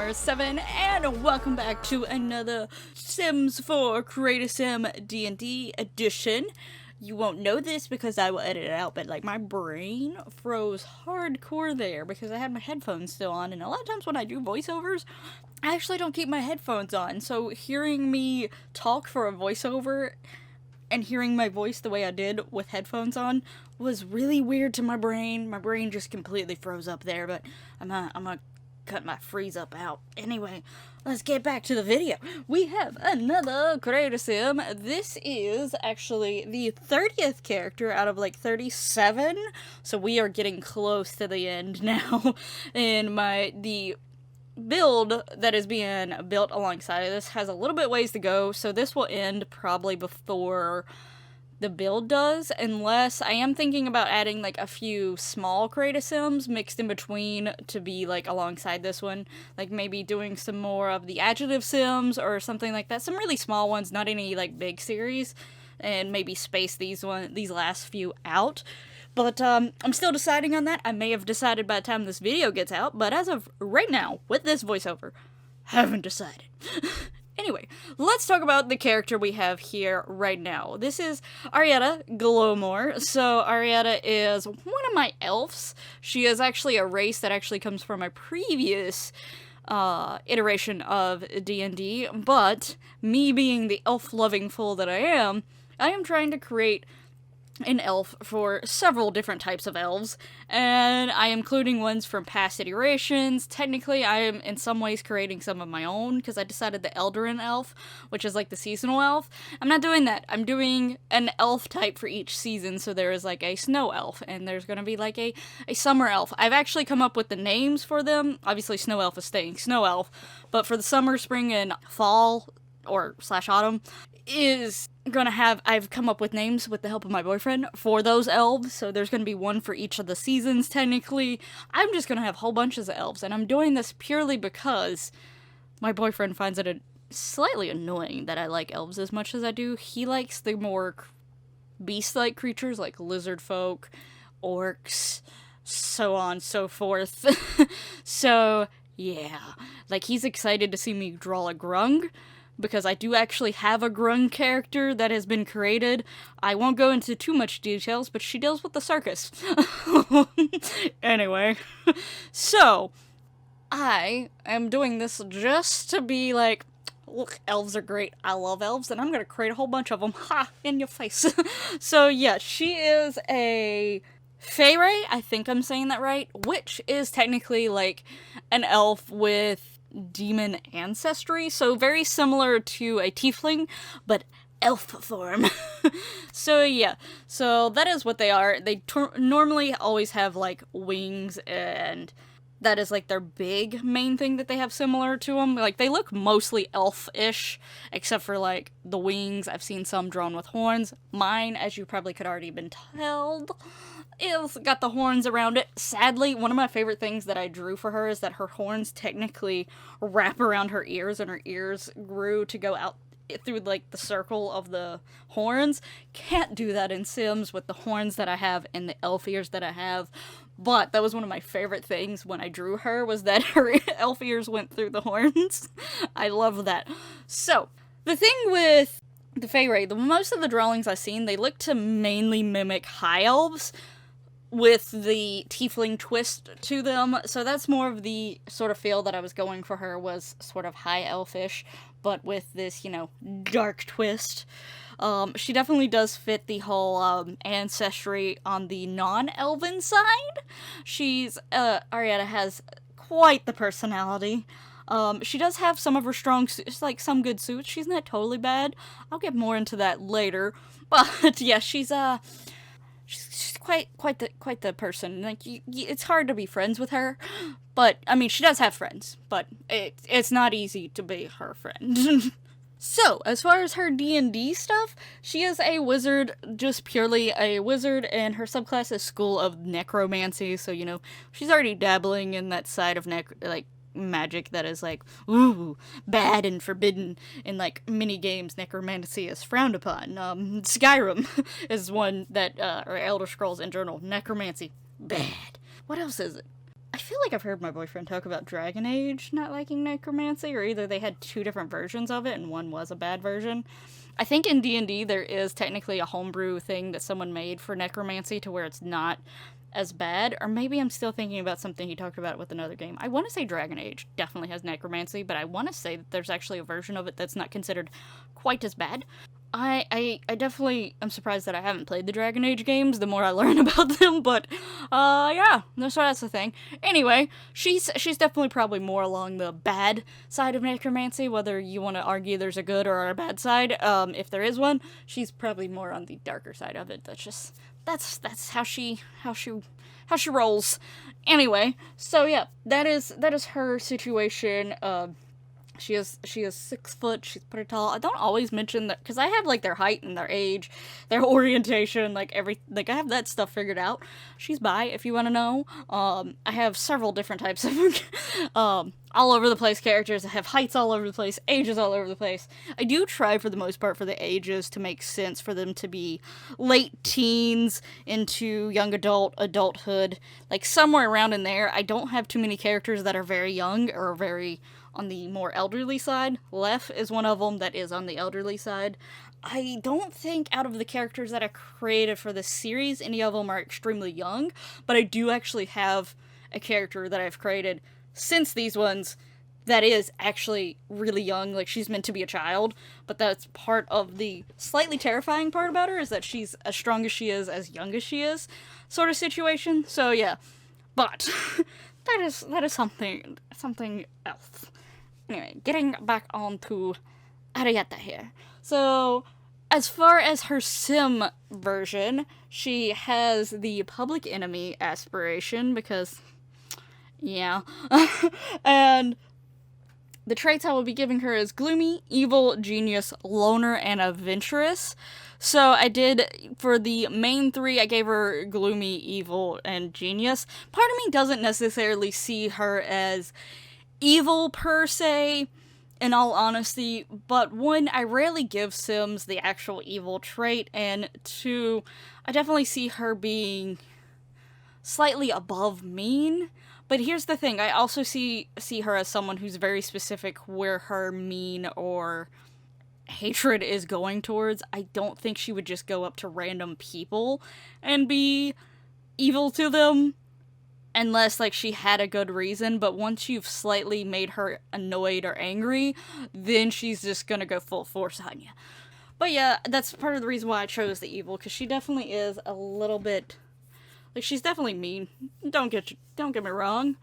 Glomore7, and welcome back to another Sims 4 Create a Sim D&D edition. You won't know this because I will edit it out, but like my brain froze hardcore there because I had my headphones still on, and a lot of times when I do voiceovers, I actually don't keep my headphones on, so hearing me talk for a voiceover and hearing my voice the way I did with headphones on was really weird to my brain. My brain just completely froze up there, but I'm gonna cut my freeze up out. Anyway, let's get back to the video. We have another Create a Sim. This is actually the 30th character out of like 37, so we are getting close to the end now. And the build that is being built alongside of this has a little bit ways to go, so this will end probably before the build does, unless I am thinking about adding like a few small Create a Sims mixed in between to be like alongside this one, like maybe doing some more of the adjective Sims or something like that, some really small ones, not any like big series, and maybe space these last few out. But I'm still deciding on that. I may have decided by the time this video gets out, but as of right now, with this voiceover, haven't decided. Anyway, let's talk about the character we have here right now. This is Arietta Glomore. So Arietta is one of my elves. She is actually a race that actually comes from a previous iteration of D&D, but me being the elf-loving fool that I am trying to create an elf for several different types of elves, and I am including ones from past iterations. Technically, I am in some ways creating some of my own, because I decided the Eldarin elf, which is like the seasonal elf, I'm not doing that. I'm doing an elf type for each season, so there is like a snow elf, and there's gonna be like a summer elf. I've actually come up with the names for them. Obviously, snow elf is staying snow elf, but for the summer, spring, and fall, or / autumn, I've come up with names with the help of my boyfriend for those elves, so there's gonna be one for each of the seasons, technically. I'm just gonna have whole bunches of elves, and I'm doing this purely because my boyfriend finds it slightly annoying that I like elves as much as I do. He likes the more beast-like creatures, like lizard folk, orcs, so on and so forth. So, yeah. Like, he's excited to see me draw a grung, because I do actually have a grung character that has been created. I won't go into too much details, but she deals with the circus. Anyway, so I am doing this just to be like, look, elves are great. I love elves, and I'm gonna create a whole bunch of them. Ha! In your face. So yeah, she is a Feyre, I think I'm saying that right, which is technically like an elf with demon ancestry, so very similar to a tiefling, but elf form. So yeah, so that is what they are. They normally always have like wings, and that is like their big main thing that they have similar to them. Like, they look mostly elf-ish, except for like the wings. I've seen some drawn with horns. Mine, as you probably could already been told, is got the horns around it. Sadly, one of my favorite things that I drew for her is that her horns technically wrap around her ears, and her ears grew to go out through like the circle of the horns. Can't do that in Sims with the horns that I have and the elf ears that I have, but that was one of my favorite things when I drew her, was that her elf ears went through the horns. I love that. So, the thing with the Feyre, most of the drawings I've seen, they look to mainly mimic high elves, with the tiefling twist to them, so that's more of the sort of feel that I was going for her, was sort of high elfish, but with this, dark twist. She definitely does fit the whole ancestry on the non-elven side. Arietta has quite the personality. She does have some of her strong suits, like some good suits. She's not totally bad. I'll get more into that later, but yeah, she's quite the person. Like, it's hard to be friends with her, but I mean, she does have friends, but it's not easy to be her friend. So, as far as her D&D stuff, she is a wizard, just purely a wizard, and her subclass is School of Necromancy, so, she's already dabbling in that side of magic that is like, ooh, bad and forbidden. In like mini games, necromancy is frowned upon. Skyrim is one that, or Elder Scrolls in general, necromancy, bad. What else is it? I feel like I've heard my boyfriend talk about Dragon Age not liking necromancy, or either they had 2 different versions of it and one was a bad version. I think in D&D there is technically a homebrew thing that someone made for necromancy to where it's not as bad, or maybe I'm still thinking about something he talked about with another game. I want to say Dragon Age definitely has necromancy, but I want to say that there's actually a version of it that's not considered quite as bad. I definitely am surprised that I haven't played the Dragon Age games the more I learn about them, but, yeah, so that's the thing. Anyway, she's definitely probably more along the bad side of necromancy, whether you want to argue there's a good or a bad side, if there is one, she's probably more on the darker side of it. That's how she rolls. Anyway, so yeah, that is her situation. She is 6 foot, she's pretty tall. I don't always mention that, because I have, like, their height and their age, their orientation, I have that stuff figured out. She's bi, if you want to know. I have several different types of, all over the place characters. I have heights all over the place, ages all over the place. I do try, for the most part, for the ages to make sense for them to be late teens into young adulthood, like, somewhere around in there. I don't have too many characters that are very young, or very on the more elderly side. Lef is one of them that is on the elderly side. I don't think out of the characters that I created for this series, any of them are extremely young, but I do actually have a character that I've created since these ones that is actually really young, like she's meant to be a child, but that's part of the slightly terrifying part about her, is that she's as strong as she is, as young as she is, sort of situation. So yeah, but that is something else. Anyway, getting back on to Arietta here. So, as far as her sim version, she has the public enemy aspiration, because, yeah. And the traits I will be giving her is gloomy, evil, genius, loner, and adventurous. So I did, for the main 3, I gave her gloomy, evil, and genius. Part of me doesn't necessarily see her as evil per se, in all honesty, but 1, I rarely give Sims the actual evil trait, and 2, I definitely see her being slightly above mean. But here's the thing, I also see her as someone who's very specific where her mean or hatred is going towards. I don't think she would just go up to random people and be evil to them, unless, like, she had a good reason, but once you've slightly made her annoyed or angry, then she's just gonna go full force on you. But yeah, that's part of the reason why I chose the evil, because she definitely is a little bit, like, she's definitely mean, don't get me wrong,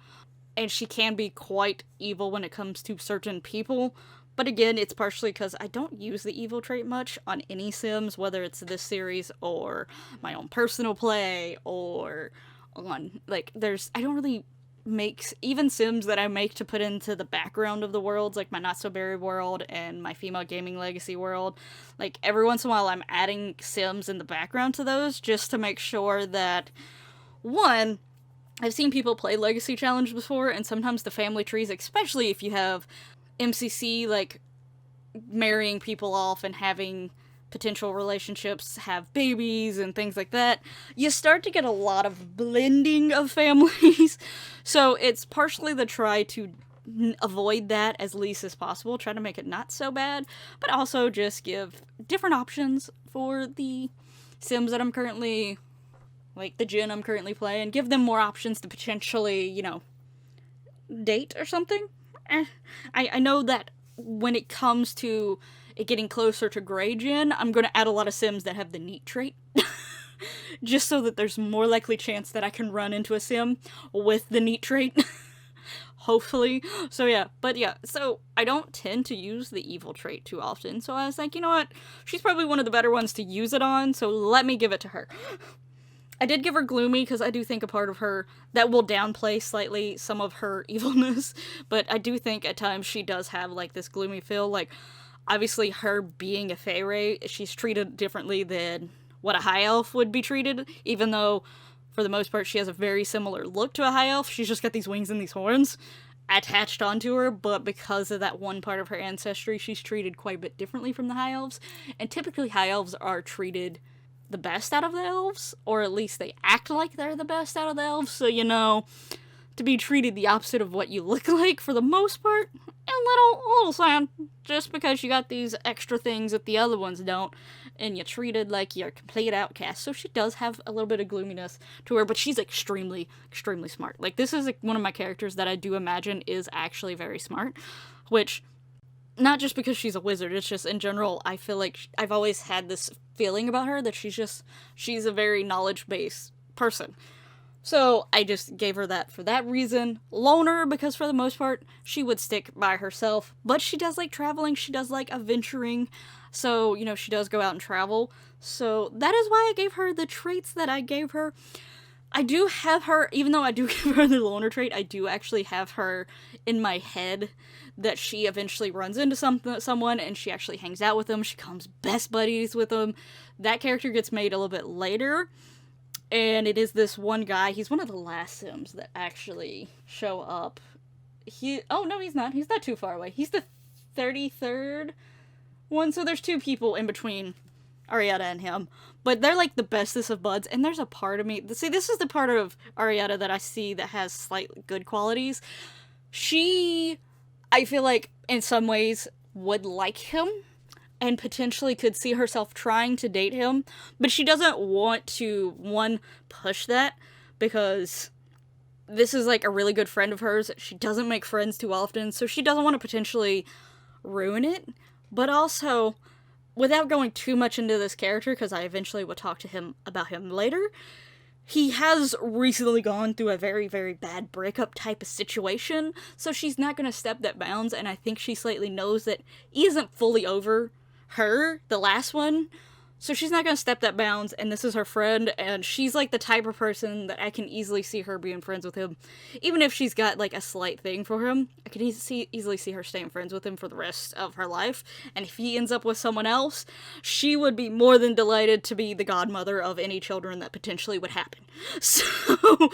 and she can be quite evil when it comes to certain people, but again, it's partially because I don't use the evil trait much on any Sims, whether it's this series, or my own personal play, or on, like, I don't really make, even Sims that I make to put into the background of the worlds, like my Not So Berry world and my Female Gaming Legacy world, like, every once in a while I'm adding Sims in the background to those, just to make sure that, 1, I've seen people play Legacy Challenge before, and sometimes the family trees, especially if you have MCC, like, marrying people off and having potential relationships, have babies and things like that, you start to get a lot of blending of families. So it's partially the try to avoid that as least as possible, try to make it not so bad, but also just give different options for the Sims that I'm currently, like the gen I'm currently playing, give them more options to potentially, you know, date or something. I know that when it comes to it getting closer to Grey Gen, I'm going to add a lot of Sims that have the neat trait. Just so that there's more likely chance that I can run into a Sim with the neat trait. Hopefully. So yeah, but yeah, so I don't tend to use the evil trait too often, so I was like, you know what, she's probably one of the better ones to use it on, so let me give it to her. I did give her gloomy, because I do think a part of her that will downplay slightly some of her evilness, but I do think at times she does have, like, this gloomy feel, like, obviously her being a Fey, she's treated differently than what a high elf would be treated, even though, for the most part, she has a very similar look to a high elf. She's just got these wings and these horns attached onto her, but because of that one part of her ancestry, she's treated quite a bit differently from the high elves, and typically high elves are treated the best out of the elves, or at least they act like they're the best out of the elves, so, you know, to be treated the opposite of what you look like for the most part. A little sad, just because you got these extra things that the other ones don't, and you're treated like you're a complete outcast. So she does have a little bit of gloominess to her, but she's extremely, extremely smart. Like, this is one of my characters that I do imagine is actually very smart, which, not just because she's a wizard, it's just in general, I feel like I've always had this feeling about her that she's a very knowledge-based person. So I just gave her that for that reason. Loner, because for the most part, she would stick by herself. But she does like traveling, she does like adventuring. So, you know, she does go out and travel. So that is why I gave her the traits that I gave her. I do have her, even though I do give her the loner trait, I do actually have her in my head that she eventually runs into someone and she actually hangs out with them. She becomes best buddies with them. That character gets made a little bit later. And it is this one guy. He's one of the last Sims that actually show up. Oh, no, he's not. He's not too far away. He's the 33rd one. So there's two people in between Arietta and him. But they're like the bestest of buds. And there's a part of me... See, this is the part of Arietta that I see that has slightly good qualities. She, I feel like, in some ways, would like him. And potentially could see herself trying to date him, but she doesn't want to, one, push that, because this is, like, a really good friend of hers. She doesn't make friends too often, so she doesn't want to potentially ruin it, but also, without going too much into this character, because I eventually will talk to him about him later, he has recently gone through a very, very bad breakup type of situation, so she's not going to step that bounds, and I think she slightly knows that he isn't fully over her, the last one, so she's not gonna step that bounds, and this is her friend, and she's like the type of person that I can easily see her being friends with him, even if she's got like a slight thing for him. I can easily see her staying friends with him for the rest of her life, and if he ends up with someone else, she would be more than delighted to be the godmother of any children that potentially would happen. So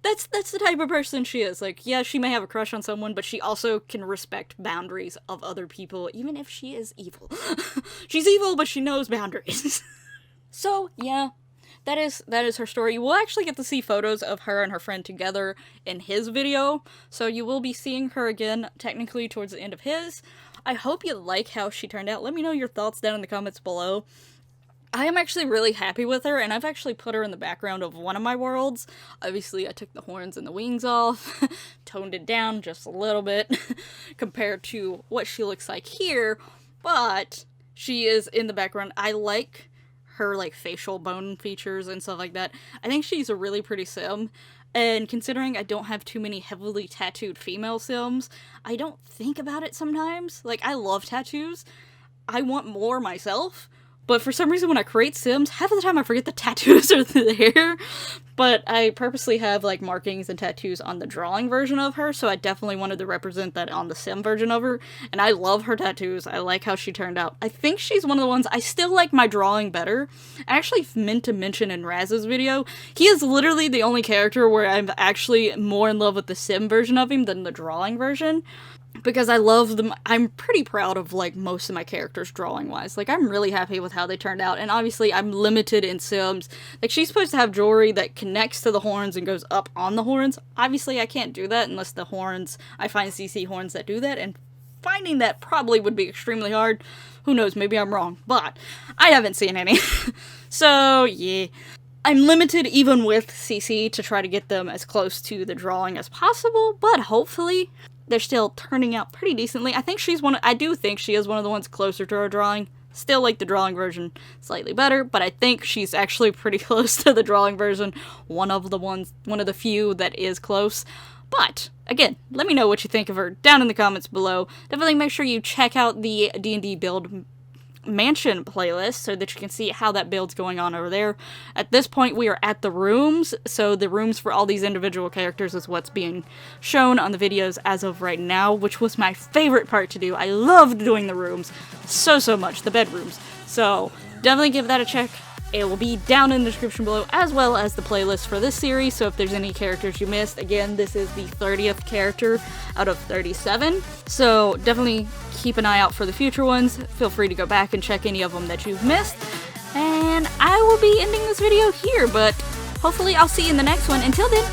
that's the type of person she is. Like, yeah, she may have a crush on someone, but she also can respect boundaries of other people, even if she is evil. She's evil, but she knows boundaries. So, yeah, that is her story. We'll actually get to see photos of her and her friend together in his video, so you will be seeing her again, technically, towards the end of his. I hope you like how she turned out. Let me know your thoughts down in the comments below. I am actually really happy with her, and I've actually put her in the background of one of my worlds. Obviously, I took the horns and the wings off, toned it down just a little bit compared to what she looks like here, but she is in the background. I like her, like, facial bone features and stuff like that. I think she's a really pretty sim, and considering I don't have too many heavily tattooed female sims, I don't think about it sometimes. Like, I love tattoos. I want more myself. But for some reason, when I create Sims, half of the time I forget the tattoos are there. But I purposely have, like, markings and tattoos on the drawing version of her, so I definitely wanted to represent that on the Sim version of her. And I love her tattoos. I like how she turned out. I think she's one of the ones, I still like my drawing better. I actually meant to mention in Raz's video, he is literally the only character where I'm actually more in love with the Sim version of him than the drawing version. Because I love them. I'm pretty proud of, like, most of my characters drawing-wise. Like, I'm really happy with how they turned out. And obviously, I'm limited in Sims. Like, she's supposed to have jewelry that connects to the horns and goes up on the horns. Obviously, I can't do that unless the horns, I find CC horns that do that. And finding that probably would be extremely hard. Who knows, maybe I'm wrong. But I haven't seen any. So, yeah. I'm limited even with CC to try to get them as close to the drawing as possible. But hopefully they're still turning out pretty decently. I do think she is one of the ones closer to her drawing. Still like the drawing version slightly better, but I think she's actually pretty close to the drawing version. One of the few that is close. But, again, let me know what you think of her down in the comments below. Definitely make sure you check out the D&D build mansion playlist so that you can see how that build's going on over there. At this point, we are at the rooms, so the rooms for all these individual characters is what's being shown on the videos as of right now, which was my favorite part to do. I loved doing the rooms so much, the bedrooms. So definitely give that a check. It will be down in the description below, as well as the playlist for this series, so if there's any characters you missed, again, this is the 30th character out of 37, so definitely keep an eye out for the future ones. Feel free to go back and check any of them that you've missed, and I will be ending this video here, but hopefully I'll see you in the next one. Until then,